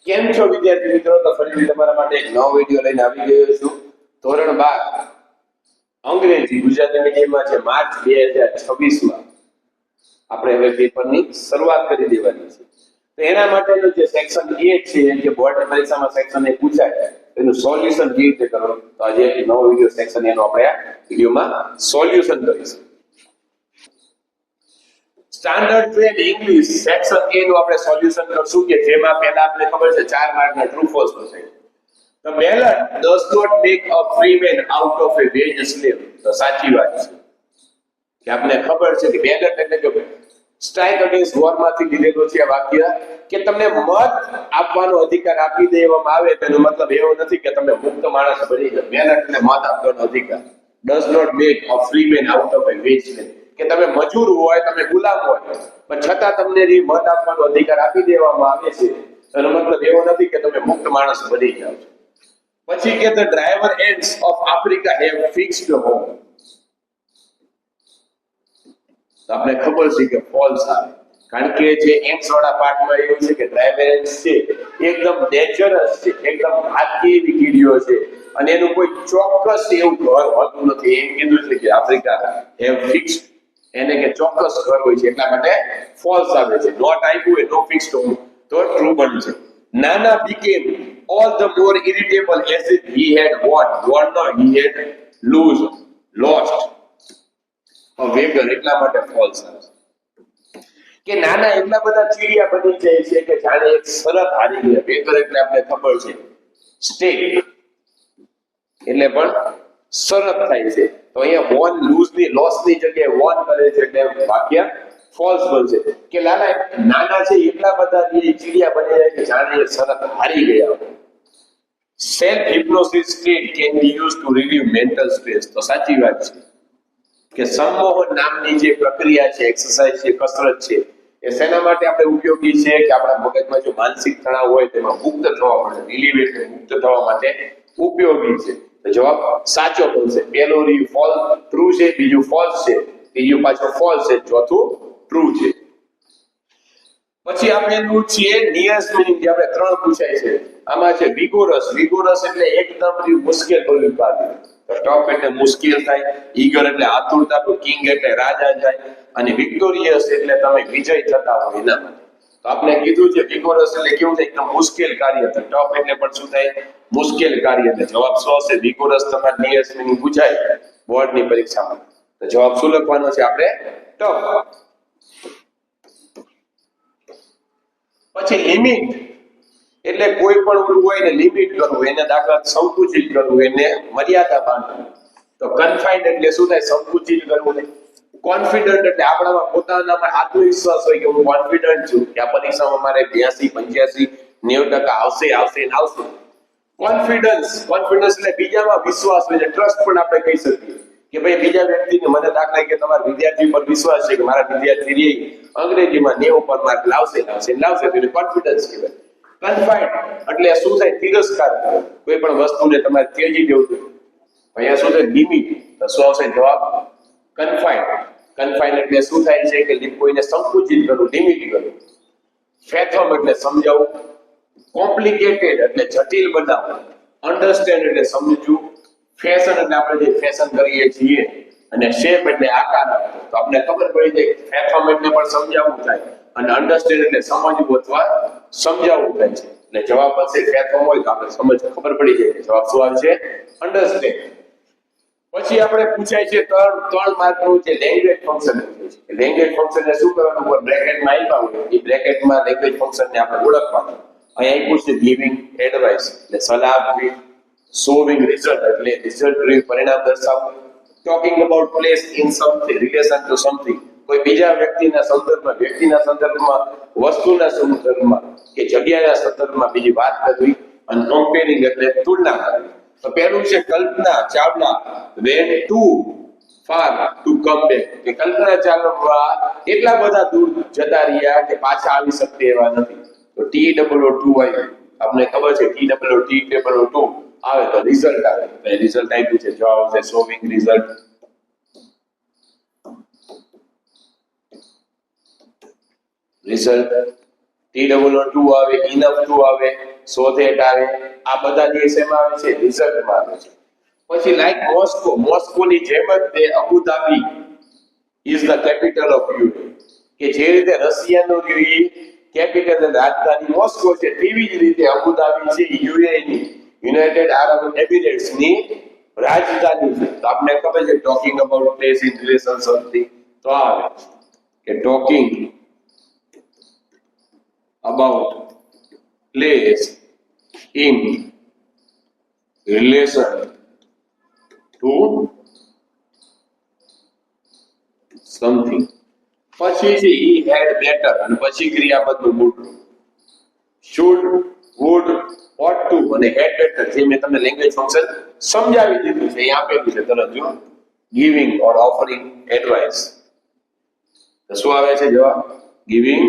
કેમ છો વિદ્યાર્થી મિત્રો? તો ફરીથી તમારા માટે એક નવો વિડીયો લઈને આવી ગયો છું. ધોરણ 12 અંગ્રેજી ગુજરાતી મીડિયમમાં છે. માર્ચ 2026 માં આપણે હવે પેપરની શરૂઆત કરી દેવાની છે. તો એના માટેનું જે સેક્શન 8 છે જે બોર્ડ પરીક્ષામાં સેક્શન 1 પૂછાય એનું સોલ્યુશન કેવી રીતે કરવું, તો આજે એક નવો વિડીયો સેક્શન એનો આપણે આ વિડીયોમાં સોલ્યુશન કરીશું. સ્ટાન્ડર્ડ 12 ઇંગ્લિશ સેક્શન A નું આપણે સોલ્યુશન કરશું કે જેમાં પહેલા આપણે ખબર છે 4 માર્કના ટ્રુ ફોલ્સ પૂછે. The ballot does not make a free man out of a wage slave. તો સાચી વાત છે કે આપણે ખબર છે કે બેલેટ એટલે કે સ્ટ્રાઇક અગેન્સ્ટ વોર માંથી લીધેલું છે આ વાક્ય કે તમને મત આપવાનો અધિકાર આપી દેવામાં આવે તેનો મતલબ એવો નથી કે તમે મુક્ત માણસ બની જાવ. બેલેટ એટલે મત આપવાનો અધિકાર. does not make a free man out of a wage slave. કે તમે મજૂર હોય, તમે ગુલામ હોય, પણ છતાં તમને એ મત આપવાનો અધિકાર આપી દેવામાં આવે છે એનો મતલબ એવો નથી કે તમે મુક્ત માણસ બની જાવ. પછી કે the driver ends of Africa have fixed home. તો આપણે ખબર છે કે ફોલ્સ આવે, કારણ કે જે એન્ડ્સ વાળા પાર્ટમાં એવું છે કે ડ્રાઈવર એન્ડ્સ છે એકદમ ડેન્જરસ છે, એકદમ ઘાતકી એવી કીડીઓ છે અને એનું કોઈ ચોક્કસ એવું ઘર હોતું નથી. એમ કીધું છે કે આફ્રિકા હેવ ફિક્સ્ડ, એને કે ચોક્કસ ઘર હોય છે, એટલા માટે ફોલ્સ આવે છે. નોટ આપ્યું એ નો ફિક્સ્ડ હોમ તો ટ્રુ બનશે. નાના became all the more irritable as if he had won no, he had lost a wager, એટલા માટે ફોલ્સ આવે કે નાના એટલા બધા ચીડિયા બની જાય છે કે જાણે એક શરત હારી ગયા. વેગર એટલે આપણે ખબર છે સ્ટેક એટલે પણ શરત થાય છે. તો અહીંયા વોન લૂઝ ની લોસ ની જગ્યાએ વોન કરે છે એટલે વાક્ય ફોલ્સ બનશે કે નાના છે એટલા બધા ચીડિયા બની જાય કે જાણે એક શરત હારી ગયા. Self hypnosis state can be used to relieve mental stress. તો સાચી વાત છે કે સંમોહન નામની જે પ્રક્રિયા છે, એક્સરસાઇઝ છે, કસરત છે, એ શેના માટે આપણે ઉપયોગી છે કે આપણા મગજમાં જો માનસિક તણાવ હોય તેમાં મુક્ત થવા માટે, રિલીવ એટલે મુક્ત થવા માટે ઉપયોગી છે. તો જવાબ સાચો બનશે. પહેલું ટ્રુ છે, બીજું ફોલ્સ છે, ત્રીજું પાછું ફોલ્સ છે, ચોથું ટ્રુ છે. પછી આપેલું છે નિયરેસ્ટ મીનિંગ જે આપણે 3 પૂછાય છે. આમાં છે વિગોરસ. વિગોરસ એટલે એકદમ મુશ્કેલ ભર્યું કાર્ય. ટફ એટલે મુશ્કેલ થાય, ઈગર એટલે આતુરતા, કિંગ એટલે રાજા જાય, અને વિક્ટોરિયસ એટલે તમે વિજય થતા હોય એના માટે. તો આપણે કીધું છે વિગોરસ એટલે કેવું થાય એકદમ મુશ્કેલ કાર્ય થાય. ટફ એટલે પણ શું થાય મુશ્કેલ કાર્ય થાય. જવાબ શું હશે? વિગોરસ. તમારે નિયરેસ્ટ મીનિંગ પૂછાય બોર્ડની પરીક્ષામાં તો જવાબ શું લખવાનો છે આપણે? ટફ. પછી લિમિટ એટલે કોઈ પણ ઓલું હોય ને લિમિટ કરવું, એને દાખલા સંકુચિત કરવું, એને મર્યાદા બાંધવી. તો કન્ફાઇન્ડ એટલે શું થાય? સંકુચિત કરવું ને. કોન્ફિડન્ટ એટલે આપણામાં પોતાનામાં આત્મવિશ્વાસ હોય કે હું કોન્ફિડન્ટ છું કે આ પરીક્ષામાં મારે 82 85 90% આવશે. કોન્ફિડન્સ એટલે બીજામાં વિશ્વાસ હોય છે. ટ્રસ્ટ પણ આપણે કહી શકીએ કે ભાઈ બીજા વ્યક્તિને, મને દાખલા કે તમારા વિદ્યાર્થી પર વિશ્વાસ છે કે મારા વિદ્યાર્થી અંગ્રેજીમાં 90 પર માર્ક લાવશે તો એને કોન્ફિડન્સ કહેવાય. કન્ફાઇન્ડ એટલે શું થાય? તિરસ્કાર કરો, કોઈ પણ વસ્તુને તમારે ત્યજી દેવું જોઈએ. અહીંયા શું થાય? લિમિટ. તો શું આવશે જવાબ? કન્ફાઇન્ડ. કન્ફાઇન્ડ એટલે શું થાય છે કે કોઈને સંકુચિત કરવું, લિમિટ કરવું. ફેથમ એટલે સમજાવવું. કોમ્પ્લિકેટેડ એટલે જટિલ બનાવવું. અન્ડરસ્ટેન્ડ એટલે સમજવું. ફેશન એટલે આપણે જે ફેશન કરીએ છીએ, અને શેપ એટલે આકાર આપવો. તો આપણે ખબર પડી જાય ફેથમ એટલે પણ સમજાવવું થાય અને અન્ડરસ્ટેન્ડ એટલે સમજવું અથવા સમજાવવું થાય છે. એટલે જવાબ હશે ફેથમ હોય તો આપણે ખબર પડી જાય કે જવાબ શું આવશે? અન્ડરસ્ટેન્ડ. પછી આપણે પૂછાય છે 3 માર્કનું જે લેંગ્વેજ ફંક્શન છે. લેંગ્વેજ ફંક્શનને શું કરવાનું? ઉપર બ્રેકેટમાં આપ્યા હોય એ બ્રેકેટમાં લેંગ્વેજ ફંક્શનને આપણે ઓળખવાનું. અહીંયા આપ્યું છે ગિવિંગ એડવાઇસ એટલે સલાહ આપવી. શોવિંગ રિઝલ્ટ એટલે રિઝલ્ટ પરિણામ દર્શાવવું. Talking about place in something relation two something કોઈ બીજા વ્યક્તિના સંદર્ભમાં, વસ્તુના સંદર્ભમાં કે જગ્યાના સંદર્ભમાં બીજી વાત કરવી. અને કમ્પેરિંગ એટલે તુલના કરવી. તો પહેલું છે Kalpana Chawla went too far to come back. કે કલ્પના ચાવલા એટલા બધા દૂર જતા રહ્યા કે પાછા આવી શકતે એવા નથી. તો TOO2 આવ્યું. આપણે ખબર છે TOO2 આવે તો રિઝલ્ટ આવે. તો રિઝલ્ટ આપ્યું છે. જવાબ આવશે શોવિંગ રિઝલ્ટ. રિઝલ્ટ TOO2 આવે, ઇનફ ટુ આવે, સો ધેટ આવે, આ બધા જે શેમાં આવે છે રિઝલ્ટમાં આવે છે. પછી લાઈક મોસ્કોની જેમ જ તે Abu Dhabi is the capital of UA, કે જે રીતે રશિયાનું કેપિટલ રાજધાની મોસ્કો છે તેવી જ રીતે અબુધાબી છે યુએઈ ની યુનાઇટેડ આરબ એમિરેટ્સ ની રાજધાની છે. તો આપણે ખબર છે talking about place in relation something, તો આવે કે talking about place in relation two something. પછી છે he had better અને પછી ક્રિયાપદનું મૂળ રૂપ should would ought to અને had better, જે મેં તમને લેંગ્વેજ ફંક્શન સમજાવી દીધું છે અહીં આપેલું છે તરત જો giving or offering advice. તો શું આવે છે જવાબ giving.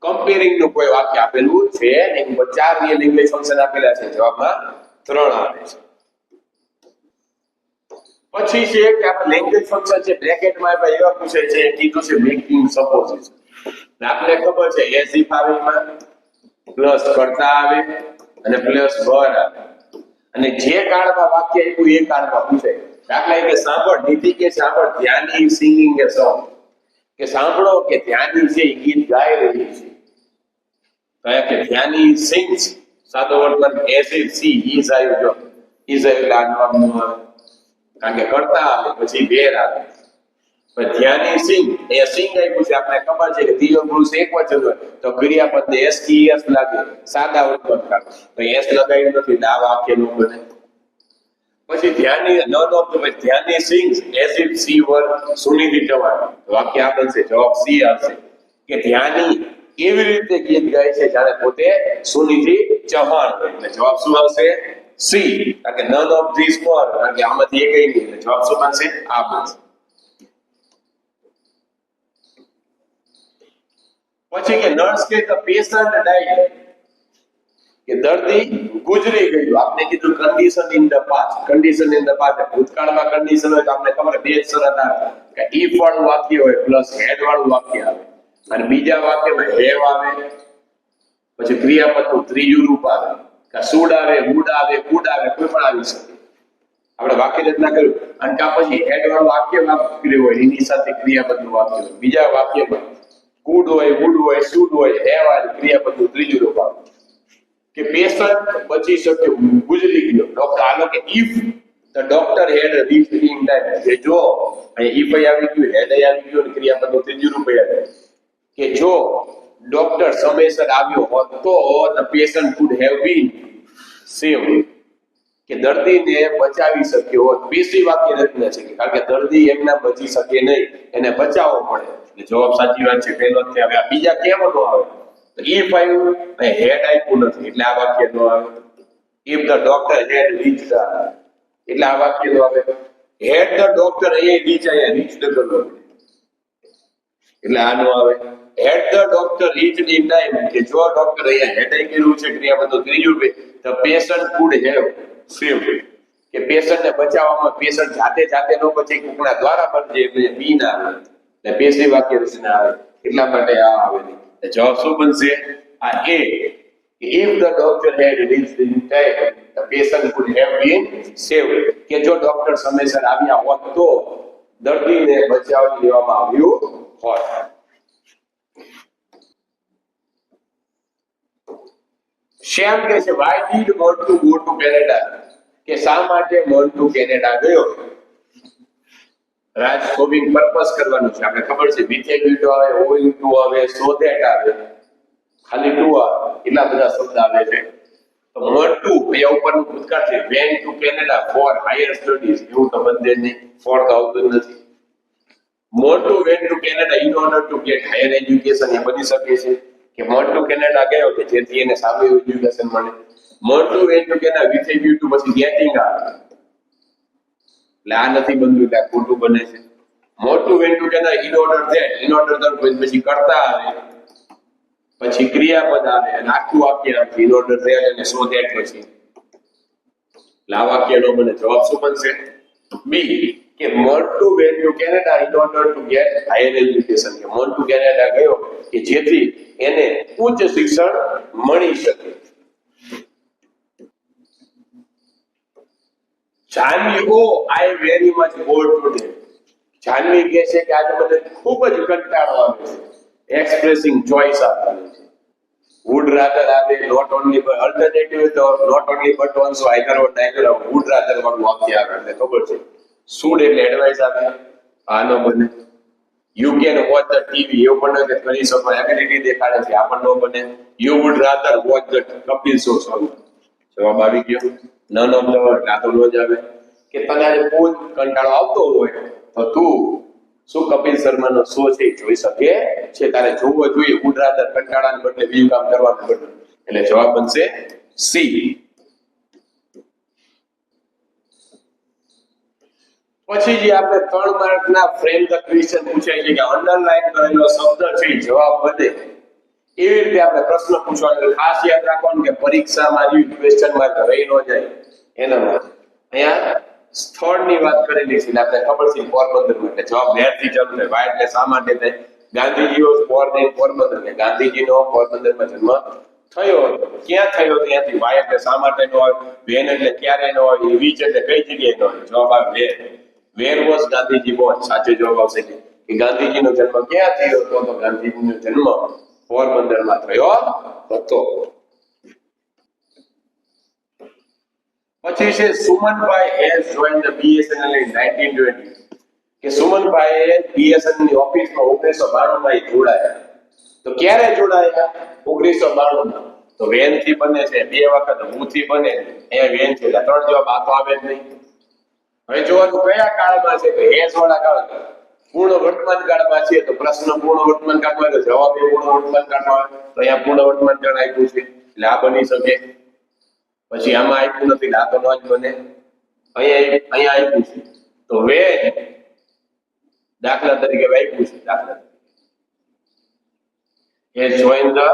કમ્પેરિંગ નું કોઈ વાક્ય આપેલું છે એની ઉપર 4 રિયલ લેંગ્વેજ ફંક્શન આપેલા છે, જવાબમાં 3 આવે છે. પછી છે કે આપણે લેંગ્વેજ ફંક્શન છે બ્રેકેટમાં આપ્યા એવા પૂછે છે કીધું છે મેકિંગ સપોઝિશન. આપણે ખબર છે એઝ ઇફ આવે એમાં પ્લસ કરતા આવે અને પ્લસ વર આવે, અને જે કાળમાં વાક્ય આપ્યું એ કાળમાં પૂછાય. દાખલા કે સાંભળ નીતિ કે સાંભળ ધ્યાની સિંગિંગ એ સોંગ, કે સાંભળો કે ધ્યાની છે ગીત ગાઈ રહી છે. કયા કે ધ્યાની સિંગ્સ, સાદો વર્તમાન એઝ ઇફ સી ઇઝ આવ્યું, જો ઇઝ આવ્યું લાગવાનું આવે કારણ કે કરતા આવે પછી વેર આવે. પણ ધ્યાની સિંગ એ સિંગ આપ્યું છે આપણે ખબર છે કે ત્રીજો પુરુષ એકવચન હોય તો ક્રિયાપદને એસ કી એસ લાગે સાદા વર્તમાન કાળ, તો એસ લગાવ્યું નથી એટલે આ વાક્ય નું બને. પછી Dhyani none of the Dhyani sings as if she were Sunidhi Chauhan, વાક્ય આ બનશે જવાબ સી આવશે કે ધ્યાની એવી રીતે ગીત ગાય છે જાણે પોતે સુનિધિ ચૌહાણ હોય, એટલે જવાબ શું આવશે સી. કારણ કે નન ઓફ ધીસ વર, કારણ કે આમાંથી એકઈ નહીં, એટલે જવાબ શું બનશે આ બનશે. પછી કે નર્સ કે ધ પેશન્ટ ડાઈડ, કે દર્દી ગુજરી ગયું. આપણે કીધું condition in the past, condition in the past ભૂતકાળમાં કન્ડિશન હોય તો આપણે ખબર બે જ શરત આવે કે ઇફ વાળું વાક્ય હોય પ્લસ હેડ વાળું વાક્ય આવે, અને બીજા વાક્યમાં હેવ આવે પછી ક્રિયાપદનું ત્રીજું રૂપ આવે કે શુડ આવે વુડ આવે કુડ આવે કોઈ પણ આવી શકે. આપણે વાક્ય રચના કર્યું અને કા પછી હેડ વાળું વાક્ય વાપર્યું હોય એની સાથે ક્રિયાપદનું વાક્ય હોય, બીજા વાક્યમાં કુડ હોય વુડ હોય શુડ હોય હેવ આવે ક્રિયાપદનું ત્રીજું રૂપ આવે. કે પેશન્ટ બચી શકે ગુજરી ગયો. ડોક્ટર આલો કે if the doctor had reached in time, કે જો ઇફ આવી ગયું હેડ આવી ગયું અને ક્રિયાપદનું ત્રીજું રૂપ આવે કે જો ડોક્ટર સમયસર આવ્યો હોત તો the patient could have been saved, કે દર્દીને બચાવી શક્યો હોત. બીજી વાક્ય રચના છે કે કારણ કે દર્દી એમના બચી શકે નહીં એને બચાવવો પડે, એટલે જવાબ સાચી વાત છે પહેલો જ. હવે આ બીજા કેમ ન આવે ઇફ આવ્યું હેડ આપ્યું નથી એટલે આ વાક્ય નો આવે. If the doctor had reached, એટલે આ વાક્ય નો આવે. હેડ ધ ડોક્ટર અહીંયા રીચ રીચ્ડ કરવો એટલે આ નો આવે. Had the doctor reached in time, કે જો ડોક્ટર અહીંયા હેડ કર્યું છે ક્રિયાપદનું ત્રીજું રૂપ the patient could have saved, કે પેશન્ટને બચાવવામાં પેશન્ટ જાતે નો બચે કોકના દ્વારા બચે એટલે બી ના આવે એટલે પેશી વાક્ય રચના આવે. એટલા માટે આ આવે નહીં. જવાબ શું બનશે આ એ. If the doctor had reached in time, the patient could have been saved, કે જો ડોક્ટર સમયસર આવ્યા હોત તો દર્દીને બચાવી લેવામાં આવ્યું હોત. શ્યામ કહે છે why did Montu go to Canada, કે શા માટે મોન્ટુ કેનેડા ગયો. રાજ શોપિંગ પર્પસ કરવાનું છે આપણે ખબર છે. વિથેગ્યુટો આવે ઓઇંગ ટુ આવે સો ધેટ આવે ખાલી ટુ આવે એટલા બધા શબ્દ આવે છે. તો મોન્ટુ એ ઉપરનું ભૂતકાળ છે. Went to Canada for higher studies, એવું તો બંને નહીં, ફોર તો આવતું નથી. Montu went to Canada in order to get higher education, એ બની શકે છે કે મોન્ટુ કેનેડા ગયો કે જેથી એને સારું એજ્યુકેશન મળે. મોન્ટુ વેન ટુ કેનેડા વિથેગ્યુટો પછી ગેટિંગ આવે એટલે આ નથી બનતું એટલે આ ખોટું બને છે. મોટું went to Canada in order that, in order that પછી કરતા આવે પછી ક્રિયાપદ આવે અને આખું વાક્ય આવે ઇન ઓર્ડર ધેટ અને સો ધેટ પછી. એટલે આ વાક્ય નો બને. જવાબ શું બનશે બી. કે Montu went to Canada in order to get higher education, કે મોન્ટુ કેનેડા ગયો કે જેથી એને ઉચ્ચ શિક્ષણ મળી શકે. Janvi, oh I very much bored today. Janvi કહે છે કે આજે મને ખૂબ જ કંટાળો આવે છે. એક્સપ્રેસિંગ ચોઇસ આપવાની છે. would rather આવે, not only but alternative તો not only but also either or neither, would rather વાળું વાક્ય આવે એટલે ખબર છે. should એટલે એડવાઇસ આપે, આ ન બને. you can watch the TV, એવું પણ નથી કરી શકો, એબિલિટી દેખાડે છે, આ પણ ન બને. you would rather watch the Kapil show. જવાબ આવી ગયો. નન ઓફ ધ વર્ડ, આ તો ન જ આવે. કે તને આજે બહુ કંટાળો આવતો હોય તો તું શું કપિલ શર્માનો શો છે જોઈ શકે છે, તારે જોવો જોઈએ. વુડ રાધર કંટાળાને બદલે બીજું કામ કરવાનું બદલે, એટલે જવાબ બનશે સી. પછી જે આપણે 3 માર્કના ફ્રેમ ધ ક્વેશ્ચન પૂછાય છે કે અંડરલાઈન કરેલો શબ્દ છે જવાબ બને એવી રીતે આપણે પ્રશ્ન પૂછવાનો. ખાસ યાદ રાખવાનું કે પરીક્ષામાં જે ક્વેશ્ચન માર્ક રહી ન જાય એના માટે અહીંયા સ્થળની વાત કરેલી છે. આપણે ખબર છે પોરબંદરમાં, એટલે જવાબ વેરથી ચાલુ થાય. વાય એટલે શા માટે થાય? Gandhiji was Born in Porbandar, એટલે ગાંધીજીનો પોરબંદરમાં જન્મ થયો હતો. ક્યાં થયો? ત્યાંથી. વાય એટલે શા માટે નો હોય, વેન એટલે ક્યારે નો હોય, વીચ એટલે કઈ જગ્યાએ નો હોય. જવાબ આવે where. Where was Gandhiji born. સાચો જવાબ આવશે કે ગાંધીજીનો જન્મ ક્યાં થયો હતો? તો ગાંધીજીનો જન્મ પોરબંદરમાં થયો હતો. પછી છે Sumanbhai has join the BSNL in 1920, કે સુમનભાઈએ BSNL ની ઓફિસમાં 1992 માં જોડાયા. તો ક્યારે જોડાયા? 1992 માં. તો વેન થી બને છે, બે વખત હું થી બને, અહીંયા વેન છે, એટલે 3 જવાબ આખો આવે જ નહીં. હવે જોવાનું કયા કાળમાં છે, તો હેઝ વાળા કાળ, પૂર્ણ વર્તમાન કાળમાં છે. તો પ્રશ્ન પૂર્ણ વર્તમાન કાળમાં, તો જવાબ એ પૂર્ણ વર્તમાન કાળમાં આવે. તો અહીંયા પૂર્ણ વર્તમાન કાળ આપ્યું છે એટલે આ બની શકે. પછી આમાં આપ્યું નથી, આ તો ન જ બને. અહીંયા આપ્યું છે તો વેન, દાખલા તરીકે આપ્યું છે, દાખલા એ જોઈન ધ,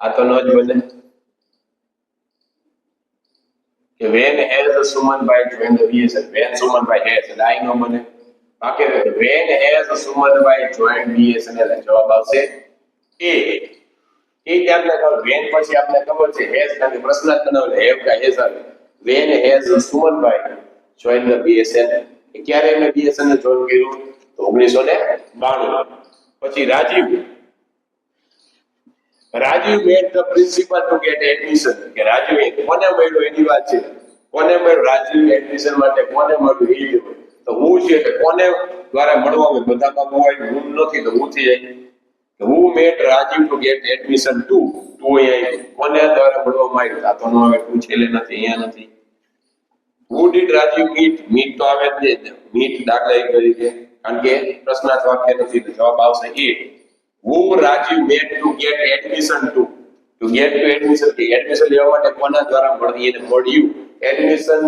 આ તો ન જ બને. કે when has Sumanbhai join the BSNL, when Sumanbhai has, એટલે આ ન બને. બાકી when has Sumanbhai join BSNL, જવાબ આવશે એ. એ કે આપણે ખબર, વેન પછી આપણે ખબર છે હેઝ, કારણ પ્રશ્નાર્થ બનાવો હેવ કા હેઝ આવે. When has Sumanbhai join the BSNL, ક્યારે એમને BSNL જોઈન કર્યું? તો 1992. પછી Rajiv met the principal to get admission, કે રાજીવ કોને મળ્યો એની વાત છે. કોને મળ્યો? રાજીવ એડમિશન માટે કોને મળ્યું એ જ. તો હું છે એટલે કોને દ્વારા મળવા હોય, બધામાં હું હોય, હું નથી તો હું થી જાય. Who met Rajiv to get admission to કોને દ્વારા મળવામાં આવ્યું? આ તો ન આવે, હું છેલ્લે નથી, અહીંયા નથી. Who did Rajiv meet તો આવે જ નહીં. meet દાખલા તરીકે, કારણ કે પ્રશ્નાર્થ વાક્ય નથી, તો જવાબ આવશે એ. Who Rajiv met to get admission to get to admission, કે એડમિશન લેવા માટે કોના દ્વારા મળ્યું? એને મળ્યું એડમિશન